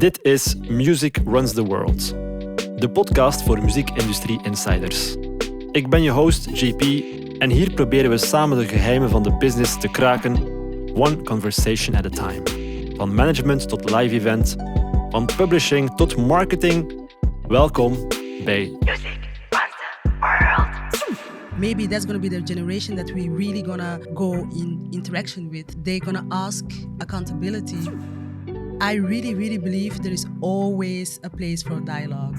Dit is Music Runs the World, de podcast voor muziekindustrie insiders. Ik ben je host JP en hier proberen we samen de geheimen van de business te kraken, one conversation at a time. Van management tot live event, van publishing tot marketing. Welkom bij Music Runs the World. Maybe that's going to be the generation that we really gonna go in interaction with. They're gonna ask accountability. I really believe there is always a place for dialogue.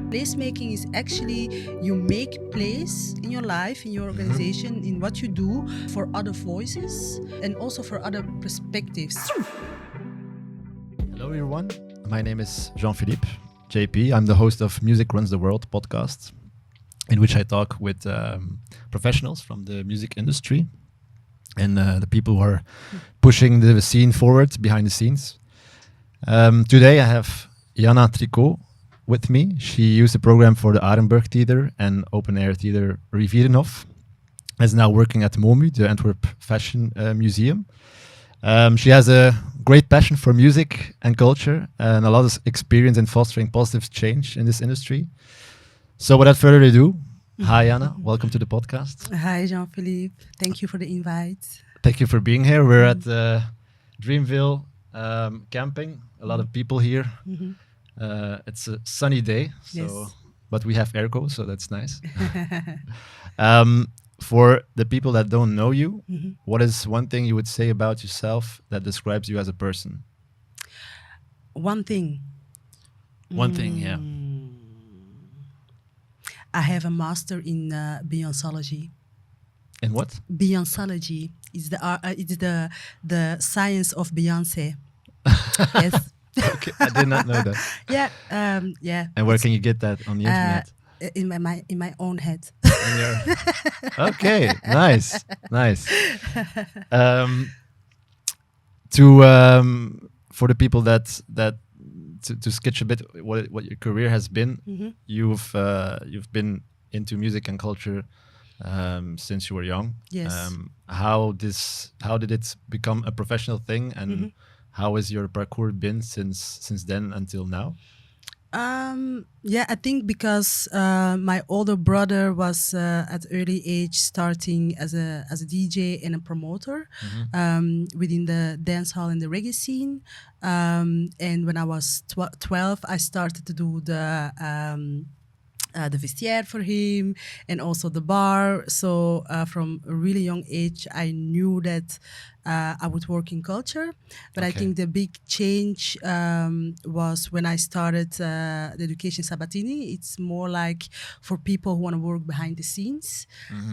Placemaking is actually you make place in your life, in your organization, in what you do for other voices and also for other perspectives. Hello everyone, my name is Jean-Philippe, JP. I'm the host of Music Runs the World podcast, in which I talk with professionals from the music industry and the people who are pushing the scene forward behind the scenes. Today I have Jana Tricot with me. She used the program for the Arenberg theater and open air theater Rivierenhof. Is now working at MoMu, the Antwerp Fashion Museum. She has a great passion for music and culture and a lot of experience in fostering positive change in this industry. So without further ado, hi Jana, welcome to the podcast. Hi Jean-Philippe, thank you for the invite. Thank you for being here. We're at Dreamville camping. A lot of people here. It's a sunny day, but we have airco, so that's nice. For the people that don't know you, what is one thing you would say about yourself that describes you as a person? One thing. One thing, yeah. I have a master in Beyoncology. In what? Beyoncology is the science of Beyonce. Yes. Okay, I did not know that. Yeah. And where can you get that on the internet? In my own head. Okay, nice. For the people that to sketch a bit what your career has been, you've been into music and culture since you were young. Yes. How did it become a professional thing, and how has your parcours been since then until now? I think because my older brother was at early age starting as a DJ and a promoter within the dance hall and the reggae scene. And when I was 12, I started to do the vestiaire for him and also the bar. So from a really young age, I knew that I would work in culture. But I think the big change was when I started the Education Sabatini. It's more like for people who want to work behind the scenes.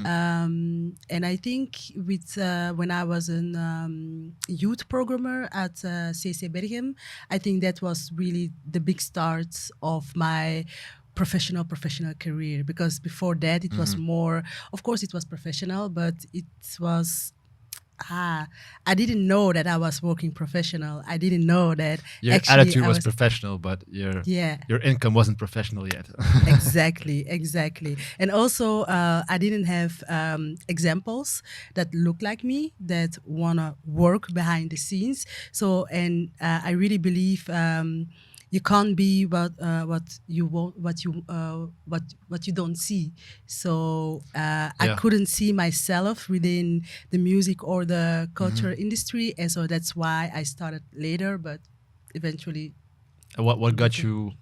And I think with when I was a youth programmer at CC Berchem, I think that was really the big start of my professional career, because before that it was more, of course it was professional, but it was I didn't know that I was working professional. I didn't know that your attitude was professional, but your income wasn't professional yet. Exactly. And also I didn't have examples that look like me, that wanna work behind the scenes. So I really believe you can't be what you don't see. So I couldn't see myself within the music or the culture industry, and so that's why I started later. But eventually, what got you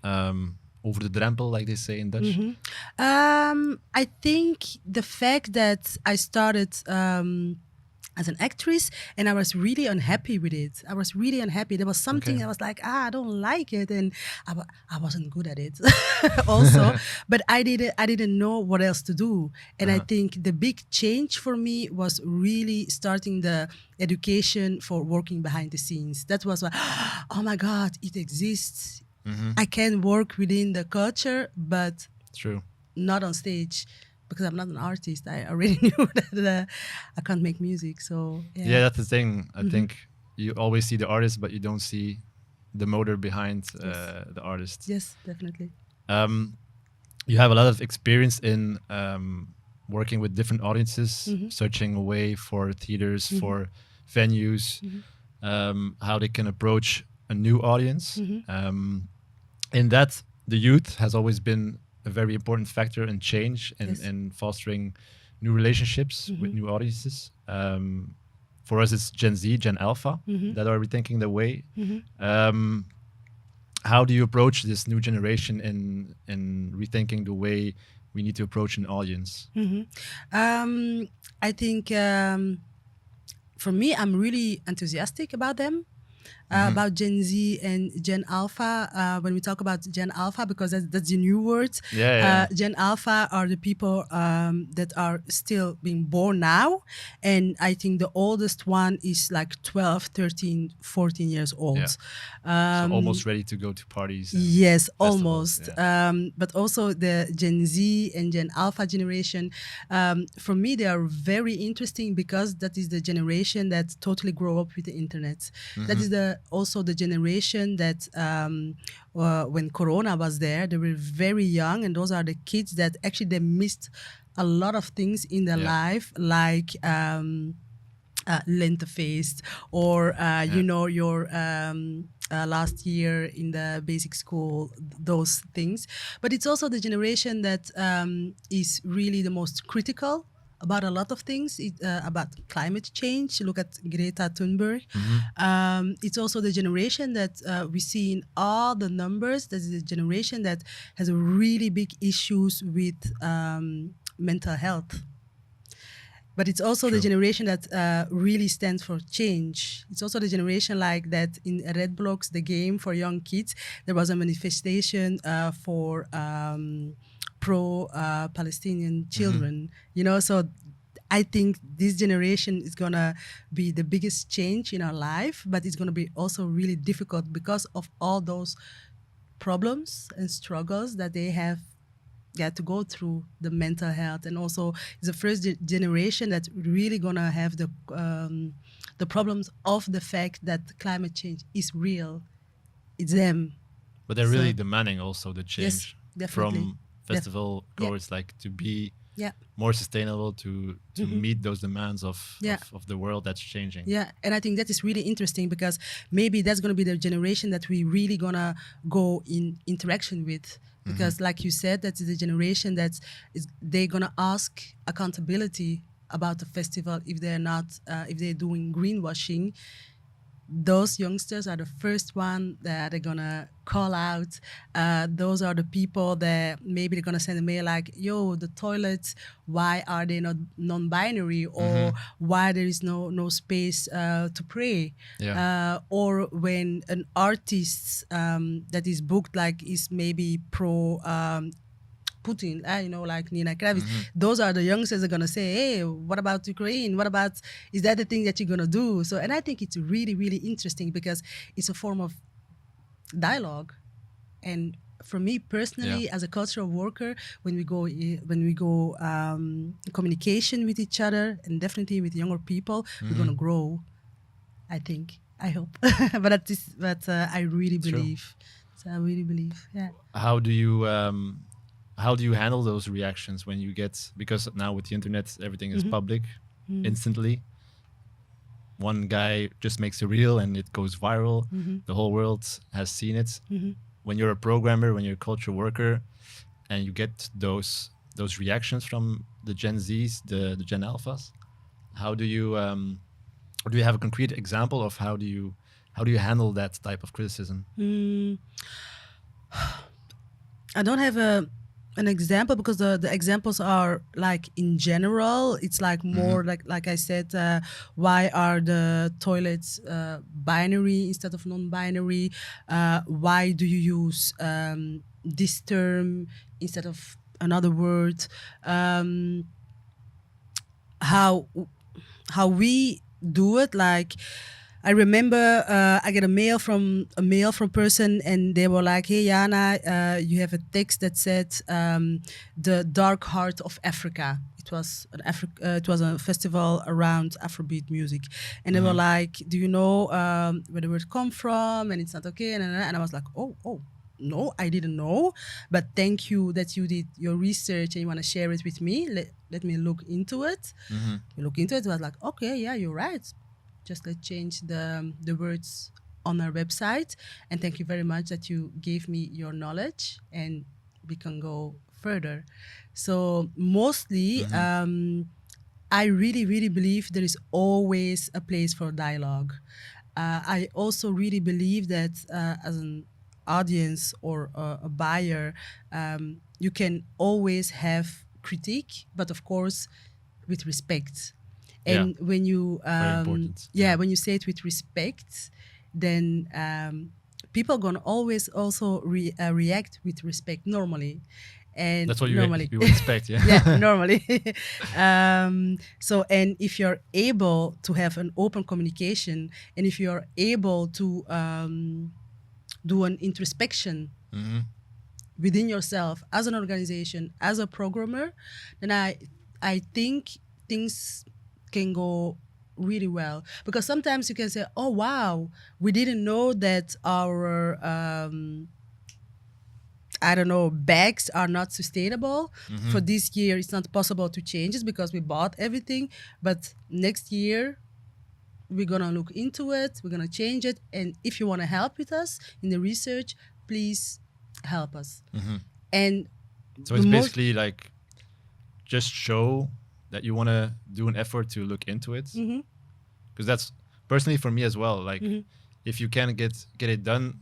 over the drempel, like they say in Dutch? I think the fact that I started as an actress, and I was really unhappy with it. There was something I was like, I don't like it, and I wasn't good at it also. But I didn't know what else to do. And I think the big change for me was really starting the education for working behind the scenes. That was like, oh my God, it exists. I can work within the culture, but not on stage. Because I'm not an artist, I already knew that I can't make music. So that's the thing. I think you always see the artist, but you don't see the motor behind the artist. Yes, definitely. You have a lot of experience in working with different audiences, searching a way for theaters, for venues, how they can approach a new audience. Mm-hmm. In that, the youth has always been a very important factor in change and Yes. in fostering new relationships with new audiences. For us, it's Gen Z, Gen Alpha that are rethinking the way. How do you approach this new generation in rethinking the way we need to approach an audience? I think for me, I'm really enthusiastic about them. About Gen Z and Gen Alpha. When we talk about Gen Alpha, because that's the new word. Gen Alpha are the people that are still being born now. And I think the oldest one is like 12, 13, 14 years old. So almost ready to go to parties. Yes, almost. But also the Gen Z and Gen Alpha generation, for me, they are very interesting because that is the generation that totally grew up with the internet. That is also the generation that when Corona was there, they were very young, and those are the kids that actually they missed a lot of things in their life, like lentefeest or you know, your last year in the basic school, those things. But it's also the generation that is really the most critical about a lot of things, about climate change. Look at Greta Thunberg. It's also the generation that we see in all the numbers. That is the generation that has really big issues with mental health. But it's also the generation that really stands for change. It's also the generation like that in Red Blocks, the game for young kids, there was a manifestation for pro-Palestinian children. You know, so I think this generation is gonna be the biggest change in our life, but it's gonna be also really difficult because of all those problems and struggles that they have to go through, the mental health. And also it's the first generation that's really gonna have the problems of the fact that climate change is real. It's them. But they're really demanding also the change from festival goers, like to be more sustainable, to meet those demands of the world that's changing. Yeah, and I think that is really interesting because maybe that's going to be the generation that we really gonna go in interaction with. Because like you said, that is the generation that they're gonna ask accountability about the festival if they're not, if they're doing greenwashing. Those youngsters are the first one that are gonna call out. Those are the people that maybe they're gonna send a mail like, yo, the toilets, why are they not non-binary? Or why there is no space to pray? Or when an artist that is booked like is maybe pro Putin, you know, like Nina Kravitz, those are the youngsters that are going to say, hey, what about Ukraine? What about, is that the thing that you're going to do? So, and I think it's really, really interesting because it's a form of dialogue. And for me personally, as a cultural worker, when we go communication with each other and definitely with younger people, we're going to grow, I think. I hope. But I really believe. So I really believe, How do you handle those reactions when you get, because now with the internet everything is public instantly, one guy just makes a reel and it goes viral, the whole world has seen it. When you're a programmer, when you're a cultural worker, and you get those reactions from the Gen Zs, the Gen Alphas, how do you have a concrete example of how do you handle that type of criticism? I don't have an example because the examples are like in general. It's like more like I said, why are the toilets binary instead of non-binary? Why do you use this term instead of another word? How we do it, like I remember I get a mail from a person, and they were like, "Hey, Jana, you have a text that said the dark heart of Africa." It was it was a festival around Afrobeat music, and they were like, "Do you know where the word come from?" And it's not okay, and I was like, "Oh." No, I didn't know, but thank you that you did your research and you want to share it with me. Let me look into it. We look into it. I was like, okay, yeah, you're right. Just let's change the words on our website. And thank you very much that you gave me your knowledge, and we can go further. So mostly, I really, really believe there is always a place for dialogue. I also really believe that as an audience or a buyer, you can always have critique, but of course with respect. And when you when you say it with respect, then people gonna always also react with respect normally. And that's what normally you expect, yeah. yeah, normally. So, and if you're able to have an open communication, and if you're able to do an introspection within yourself as an organization, as a programmer, then I think things can go really well. Because sometimes you can say, oh wow, we didn't know that our I don't know, bags are not sustainable. For this year, it's not possible to change it because we bought everything. But next year, we're going to look into it. We're going to change it. And if you want to help with us in the research, please help us. And so it's basically like just show that you want to do an effort to look into it. Because that's personally for me as well. Like if you can get it done,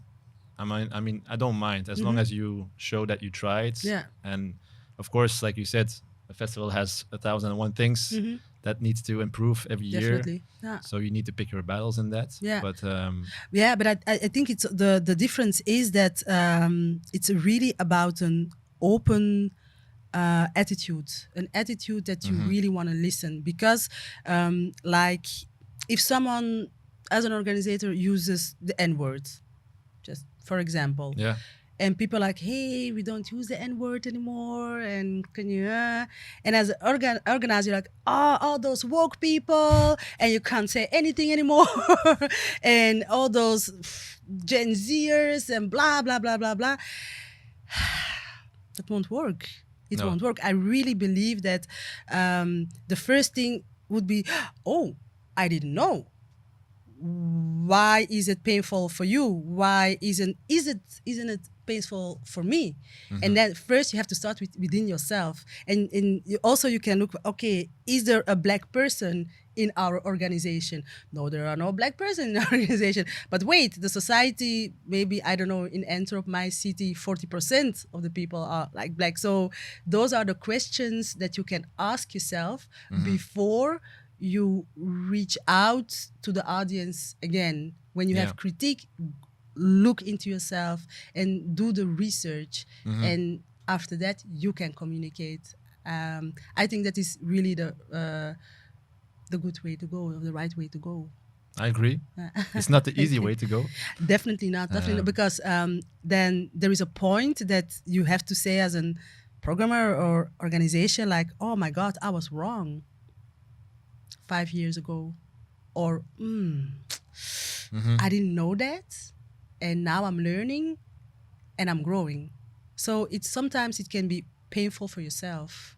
I mean, I don't mind as long as you show that you tried. Yeah. And of course, like you said, the festival has 1,001 things that needs to improve every Definitely. year. Yeah. So you need to pick your battles in that. Yeah. But but I think it's the difference is that it's really about an open attitude, an attitude that you really want to listen. Because like if someone as an organizer uses the N-word, just for example. Yeah. And people are like, hey, we don't use the N-word anymore. And can you, and as an organizer, you're like, all those woke people, and you can't say anything anymore. And all those Gen Zers and blah, blah, blah, blah, blah. That won't work. It won't work. I really believe that the first thing would be, oh, I didn't know. Why is it painful for you? Why isn't it painful for me? And then first you have to start within yourself, and you can look, okay, is there a black person in our organization? No, there are no black person in our organization. But wait, the society, maybe, I don't know, in Antwerp, my city, 40% of the people are like black. So those are the questions that you can ask yourself before you reach out to the audience again. When you have critique, look into yourself and do the research. And after that, you can communicate. I think that is really the good way to go, or the right way to go. I agree. It's not the easy way to go. Definitely not. Definitely not, because then there is a point that you have to say as a programmer or organization, like, oh my God, I was wrong 5 years ago, or I didn't know that, and now I'm learning and I'm growing. So sometimes it can be painful for yourself,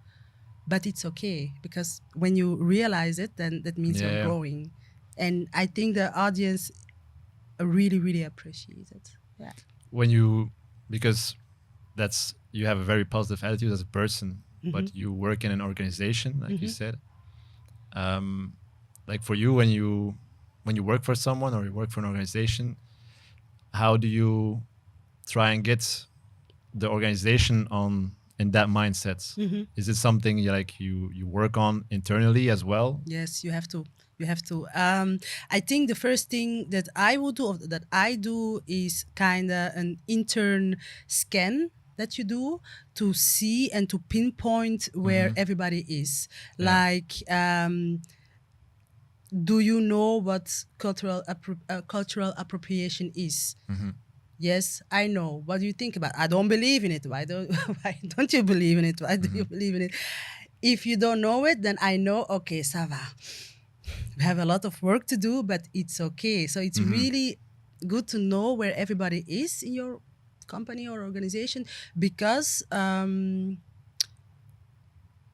but it's okay, because when you realize it, then that means you're growing. And I think the audience really, really appreciate it. Yeah. Because you have a very positive attitude as a person, but you work in an organization, like you said. Like for you, when you work for someone or you work for an organization, how do you try and get the organization in that mindset? Is it something you work on internally as well? Yes, you have to. I think the first thing that I do is kind of an intern scan that you do to see and to pinpoint where everybody is. Like, do you know what cultural appropriation is? Yes, I know. What do you think about it? I don't believe in it. Why don't you believe in it? Why do you believe in it? If you don't know it, then I know, okay, ça va. We have a lot of work to do, but it's okay. So it's really good to know where everybody is in your company or organization, because a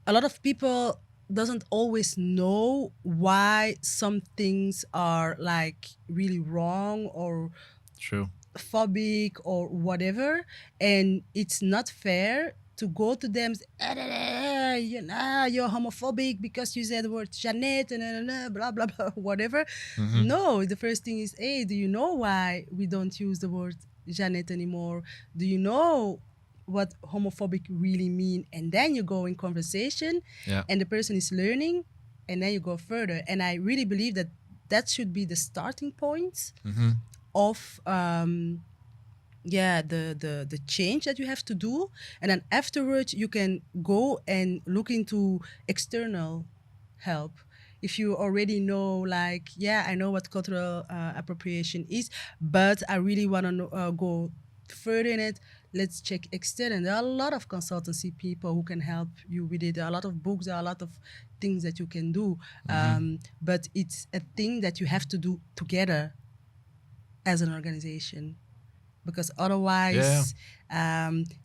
lot of people doesn't always know why some things are like really wrong or True. phobic or whatever, and it's not fair to go to them, you know, you're homophobic because you said the word Jeannette and blah blah blah whatever. No, the first thing is, hey, do you know why we don't use the word Jeannette anymore? Do you know what homophobic really mean? And then you go in conversation, and the person is learning, and then you go further. And I really believe that that should be the starting point of the change that you have to do, and then afterwards you can go and look into external help. If you already know, like, I know what cultural appropriation is, but I really want to go further in it, let's check external. There are a lot of consultancy people who can help you with it. There are a lot of books, there are a lot of things that you can do, but it's a thing that you have to do together as an organization, because otherwise,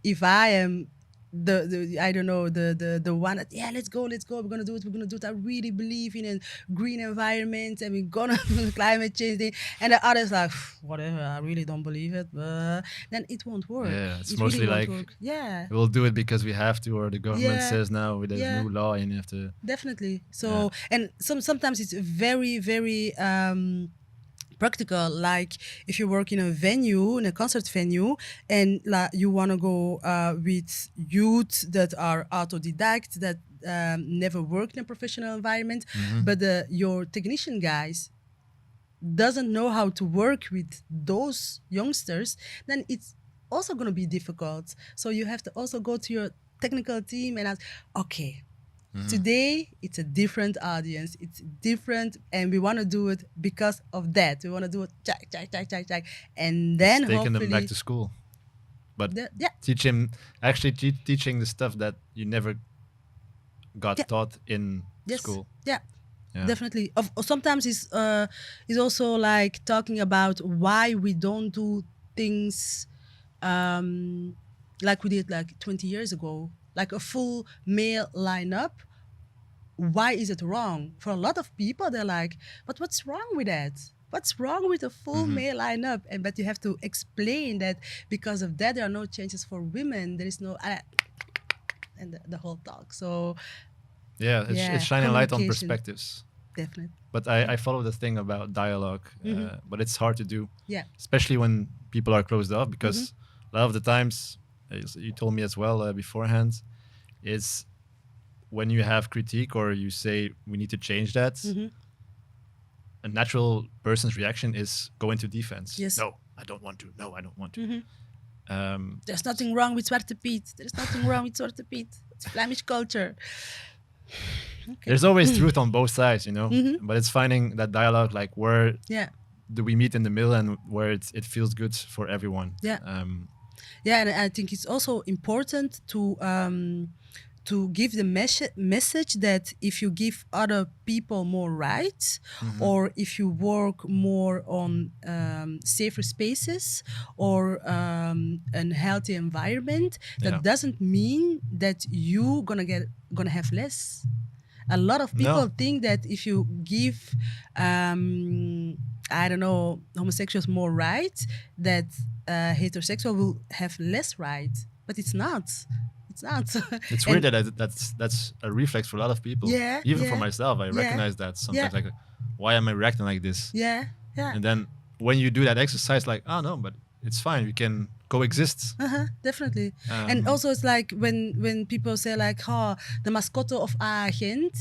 if I am the I don't know, the one that let's go, we're gonna do it, I really believe in a green environment and we're gonna do the climate change thing, and the others like whatever, I really don't believe it, but then it won't work. It's mostly really like work. We'll do it because we have to, or the government says now there's new law and you have to. Definitely. So and sometimes it's very very practical, like if you work in a venue, in a concert venue, and you want to go with youth that are autodidact, that never worked in a professional environment, but your technician guys doesn't know how to work with those youngsters, then it's also going to be difficult. So you have to also go to your technical team and ask, okay, today it's a different audience, it's different, and we want to do it because of that. We want to do it check, and then taking hopefully them back to school, but teaching the stuff that you never got taught in school. Definitely. Sometimes it's also like talking about why we don't do things like we did like 20 years ago, like a full male lineup. Why is it wrong? For a lot of people, they're like, but what's wrong with that? What's wrong with a full male lineup? But you have to explain that because of that, there are no changes for women. There is no... and the whole talk. So... it's shining light on perspectives. Definitely. But I follow the thing about dialogue, but it's hard to do. Especially when people are closed off, because a lot of the times, as you told me as well beforehand, is when you have critique or you say we need to change that, a natural person's reaction is go into defense. No, I don't want to. No, I don't want to. There's nothing wrong with Zwarte Piet. There's nothing wrong with Zwarte Piet. It's Flemish culture. Okay. There's always truth on both sides, you know, but it's finding that dialogue, like where do we meet in the middle and where it feels good for everyone. And I think it's also important to give the message that if you give other people more rights, or if you work more on safer spaces or a healthy environment, that doesn't mean that you gonna have less. A lot of people think that if you give I don't know, homosexuals more rights, that heterosexual will have less rights, but it's not. It's weird that that's a reflex for a lot of people. Even for myself, I recognize that sometimes. Like, why am I reacting like this? And then when you do that exercise, like, oh no, but it's fine. We can coexist. Definitely. And also, it's like when people say like, oh, the mascot of Agent,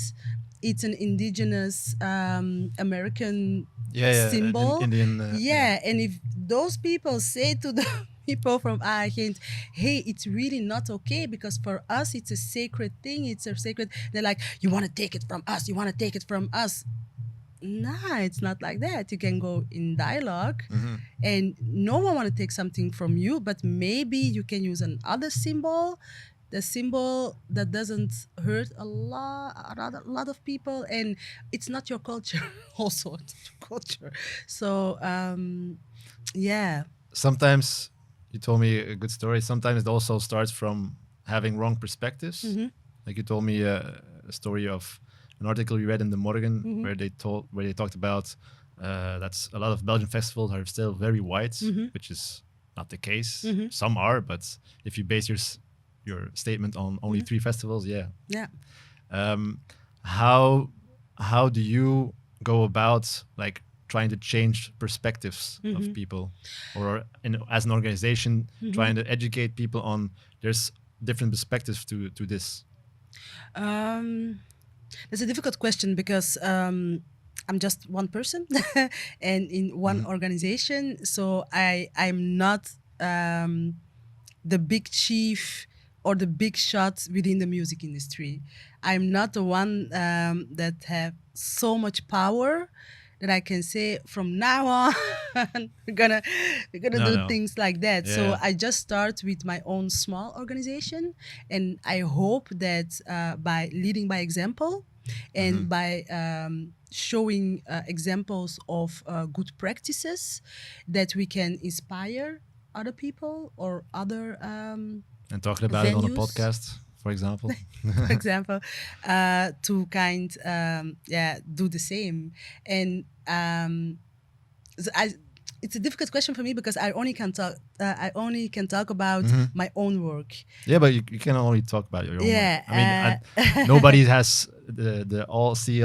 it's an indigenous American symbol. Indian. And if those people say to the people from Agent, hey, it's really not okay, because for us it's a sacred thing, it's a sacred, they're like, you want to take it from us. Nah, it's not like that. You can go in dialogue, and no one want to take something from you, but maybe you can use another symbol, the symbol that doesn't hurt a lot of people, and it's not your culture. Also, it's not your culture. So sometimes you told me a good story. Sometimes it also starts from having wrong perspectives. Like you told me a story of an article we read in the Morgen where they talked about that's a lot of Belgian festivals are still very white, which is not the case. Some are, but if you base your statement on only 3 festivals, how do you go about like trying to change perspectives of people, or as an organization trying to educate people on there's different perspectives to this? That's a difficult question because I'm just one person and in one organization, so I'm not the big chief or the big shot within the music industry. I'm not the one that have so much power that I can say from now on we're gonna do things like that. Yeah. So I just start with my own small organization, and I hope that by leading by example and by showing examples of good practices, that we can inspire other people or other and talking about venues. it on a podcast, for example. For example, to do the same. And it's a difficult question for me because I only can talk about my own work. Yeah, but you can only talk about your own work. I mean, nobody has the all see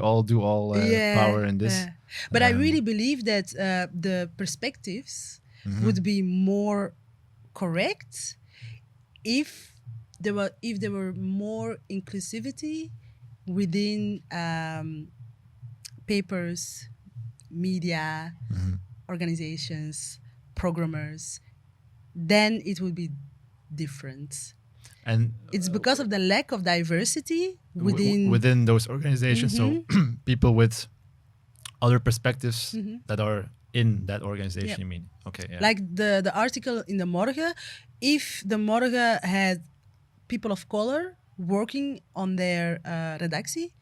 all do all power in this. But I really believe that the perspectives would be more correct if there were more inclusivity within papers, media, organizations, programmers, then it would be different. And it's because of the lack of diversity within those organizations. So people with other perspectives that are in that organization. You mean? Okay. Yeah. Like the article in the Morgen, if the Morgen had people of color working on their redactie,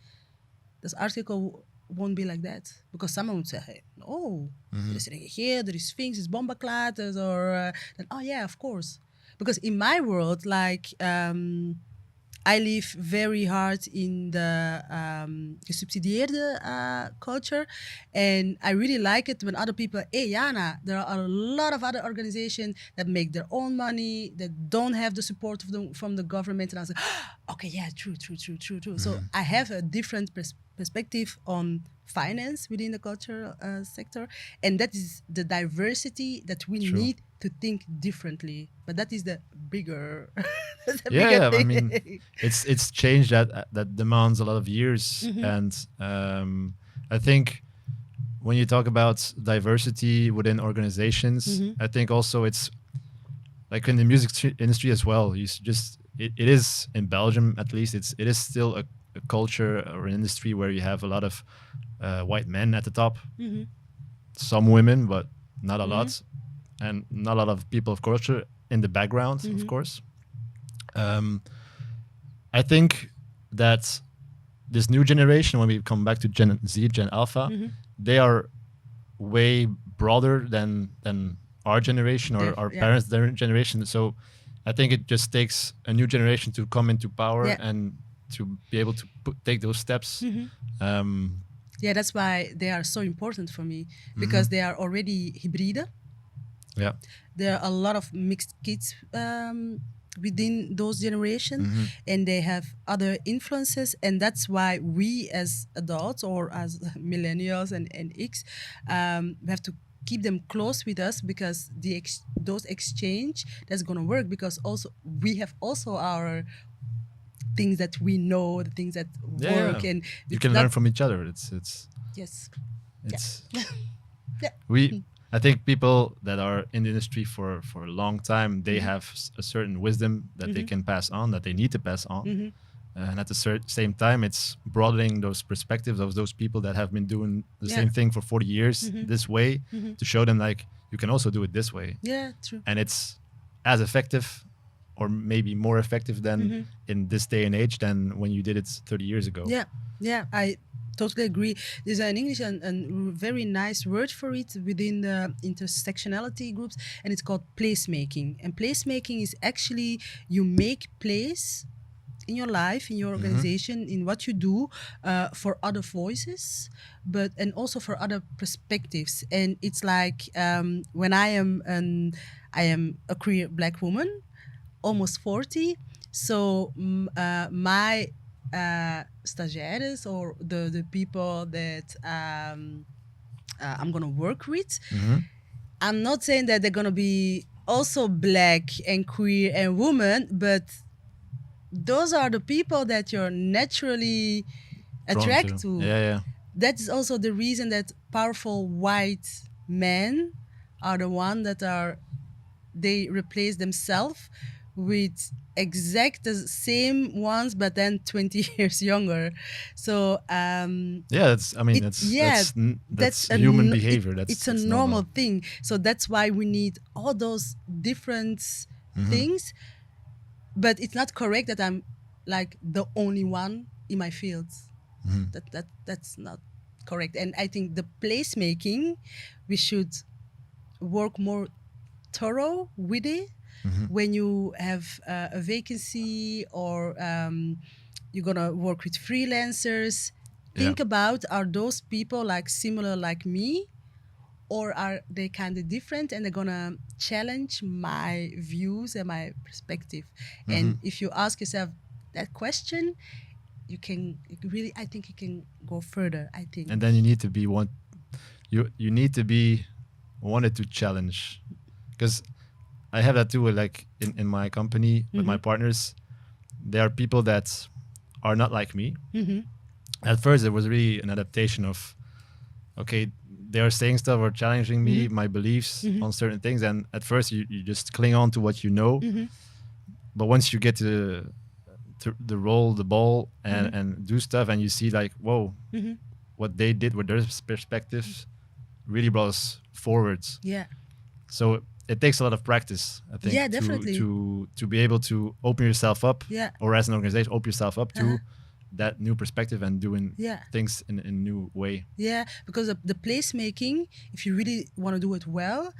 this article won't be like that, because someone would say, hey, no, er is reageerd, er is Sphinx, er is Bombaklaat, or then, oh yeah, of course. Because in my world, like, I live very hard in the gesubsidieerde culture, and I really like it when other people, hey Jana, there are a lot of other organizations that make their own money, that don't have the support from the government, and I say, okay, yeah, true. So I have a different perspective on finance within the cultural sector, and that is the diversity that we need to think differently. But that is the bigger bigger thing. I mean, it's change that demands a lot of years, and I think when you talk about diversity within organizations, I think also it's like in the music industry as well. It is in Belgium, at least, it is still a culture or an industry where you have a lot of white men at the top, some women, but not a lot, and not a lot of people of culture in the background, of course. I think that this new generation, when we come back to Gen Z, Gen Alpha, they are way broader than our generation or our parents' generation. So I think it just takes a new generation to come into power and to be able to take those steps. Yeah, that's why they are so important for me, because they are already hybride. Yeah, there are a lot of mixed kids within those generations, and they have other influences, and that's why we as adults or as millennials and X, we have to keep them close with us, because those exchange, that's going to work, because also we have also our things that we know, the things that work, and you can learn from each other. It's I think people that are in the industry for a long time, they have a certain wisdom that they can pass on, that they need to pass on. And at the same time, it's broadening those perspectives of those people that have been doing the same thing for 40 years this way, to show them, like, you can also do it this way. Yeah, true. And it's as effective, or maybe more effective than in this day and age than when you did it 30 years ago. Yeah, I totally agree. There's an English and very nice word for it within the intersectionality groups, and it's called placemaking. And placemaking is actually, you make place in your life, in your organization, in what you do, for other voices, but and also for other perspectives. And it's like when I am a queer Black woman, almost 40. So my stagiaires, or the people that I'm gonna work with, I'm not saying that they're gonna be also Black and queer and woman, but those are the people that you're naturally attracted to. Yeah. That is also the reason that powerful white men are the one that they replace themselves with exact the same ones, but then 20 years younger. So That's human behavior. It's a normal thing. So that's why we need all those different things. But it's not correct that I'm like the only one in my field. That's not correct. And I think the placemaking, we should work more thorough with it. When you have a vacancy, or you're gonna work with freelancers, think about, are those people like similar like me, or are they kind of different, and they're gonna challenge my views and my perspective. And if you ask yourself that question, you I think you can go further, I think. And then you need to be you need to be wanted to challenge, because I have that too, like in my company with my partners. There are people that are not like me. At first it was really an adaptation of, okay, they are saying stuff or challenging me, my beliefs on certain things, and at first you just cling on to what you know. But once you get to roll the ball and do stuff, and you see like, whoa, what they did with their perspectives really brought us forwards. Yeah. So it takes a lot of practice, I think, definitely. to be able to open yourself up, or as an organization, open yourself up to that new perspective and doing things in a new way. Yeah, because the placemaking, if you really want to do it well,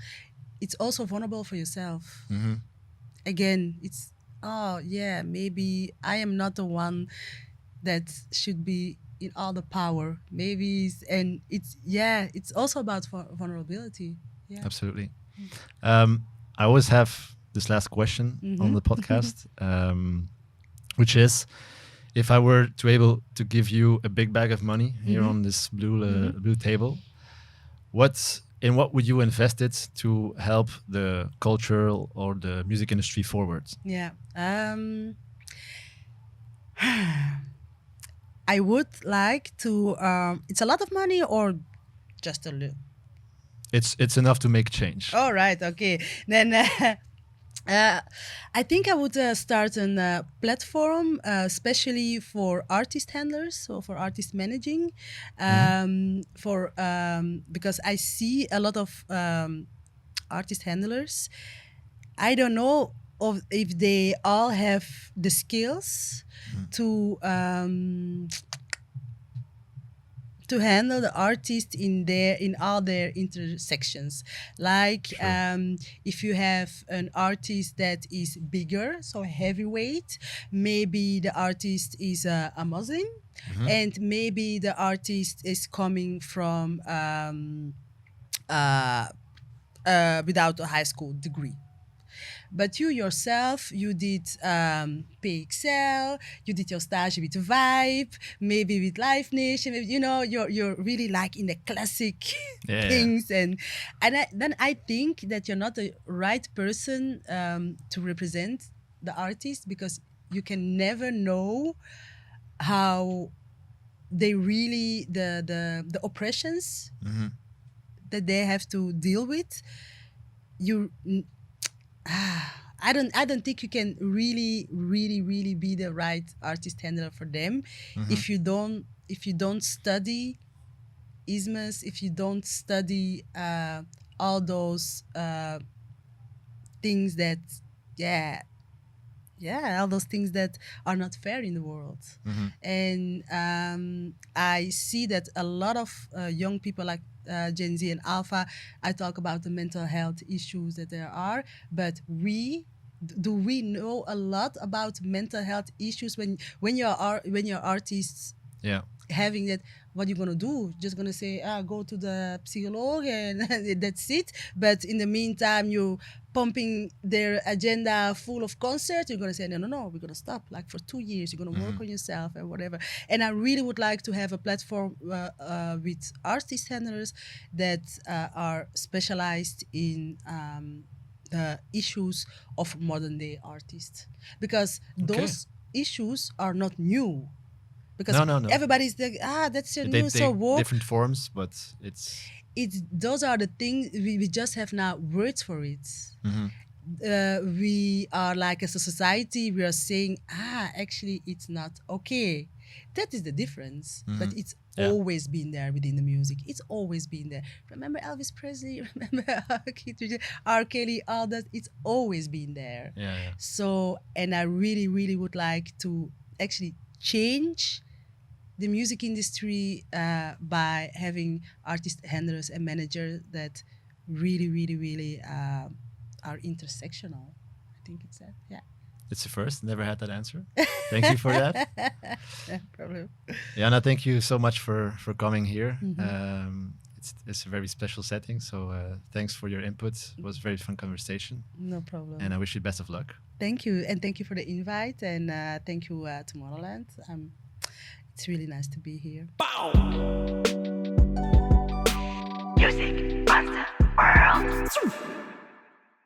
it's also vulnerable for yourself. Again, it's, maybe I am not the one that should be in all the power. Maybe, it's also about vulnerability. Yeah, absolutely. I always have this last question on the podcast, which is, if I were to able to give you a big bag of money here on this blue table, what would you invest it to help the cultural or the music industry forward? Yeah. I would like to, it's a lot of money or just a little? It's enough to make change. All right, okay. Then I think I would start a platform, especially for artist handlers, so for artist managing, because I see a lot of artist handlers. I don't know if they all have the skills to handle the artist in all their intersections. Like if you have an artist that is bigger, so heavyweight, maybe the artist is a Muslim, and maybe the artist is coming from without a high school degree. But you yourself, you did PXL, you did your stage with Vibe, maybe with Live Nation, maybe, you're really like in the classic things. And then I think that you're not the right person to represent the artist, because you can never know how they really, the oppressions that they have to deal with. I don't think you can really be the right artist handler for them if you don't study isms, if you don't study all those things that all those things that are not fair in the world. And I see that a lot of young people like Gen Z and Alpha, I talk about the mental health issues that there are, but we do we know a lot about mental health issues when you're artists Yeah. having that? What you gonna do? Just gonna say, go to the psychologue and that's it. But in the meantime, you pumping their agenda full of concerts. You're gonna say, no, we're gonna stop. Like for 2 years, you're gonna work on yourself and whatever. And I really would like to have a platform with artist handlers that are specialized in issues of modern day artists, because those issues are not new. Because No. everybody's like, that's your They new, so take woke. different forms, but it's Those are the things we just have now words for it. We are like, as a society, we are saying, actually it's not okay. That is the difference. But it's always been there within the music. It's always been there. Remember Elvis Presley? Remember R. Kelly? All that. It's always been there. Yeah. So, and I really, really would like to actually change the music industry by having artist handlers and managers that really, really, really are intersectional. I think it's that. Yeah. It's the first. Never had that answer. Thank you for that. No problem. Jana, thank you so much for coming here. It's a very special setting, so thanks for your input. It was a very fun conversation. No problem. And I wish you best of luck. Thank you. And thank you for the invite. And thank you, Tomorrowland. It's really nice to be here. Pow! Music runs the world.